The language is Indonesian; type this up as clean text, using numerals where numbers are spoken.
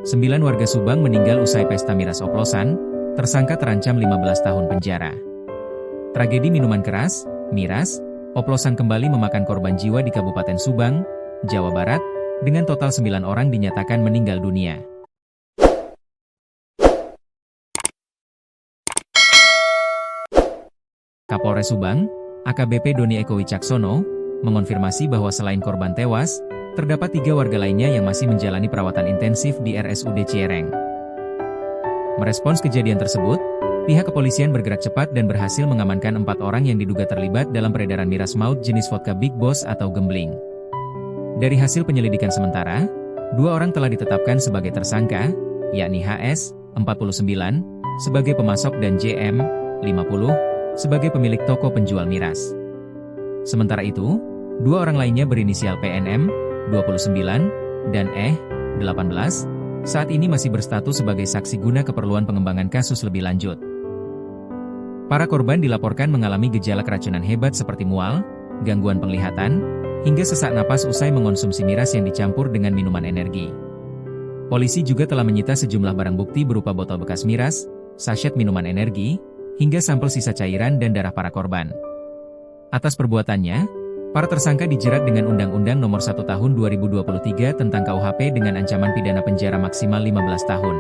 9 warga Subang meninggal usai pesta miras oplosan, tersangka terancam 15 tahun penjara. Tragedi minuman keras, miras, oplosan kembali memakan korban jiwa di Kabupaten Subang, Jawa Barat, dengan total 9 orang dinyatakan meninggal dunia. Kapolres Subang, AKBP Doni Eko Wicaksono, mengonfirmasi bahwa selain korban tewas, terdapat 3 warga lainnya yang masih menjalani perawatan intensif di RSUD Ciereng. Merespons kejadian tersebut, pihak kepolisian bergerak cepat dan berhasil mengamankan 4 orang yang diduga terlibat dalam peredaran miras maut jenis vodka Big Boss atau gembling. Dari hasil penyelidikan sementara, 2 orang telah ditetapkan sebagai tersangka, yakni HS, 49, sebagai pemasok dan JM, 50, sebagai pemilik toko penjual miras. Sementara itu, 2 orang lainnya berinisial PNM, 29, dan 18, saat ini masih berstatus sebagai saksi guna keperluan pengembangan kasus lebih lanjut. Para korban dilaporkan mengalami gejala keracunan hebat seperti mual, gangguan penglihatan, hingga sesak napas usai mengonsumsi miras yang dicampur dengan minuman energi. Polisi juga telah menyita sejumlah barang bukti berupa botol bekas miras, sachet minuman energi, hingga sampel sisa cairan dan darah para korban. Atas perbuatannya, para tersangka dijerat dengan Undang-Undang Nomor 1 Tahun 2023 tentang KUHP dengan ancaman pidana penjara maksimal 15 tahun.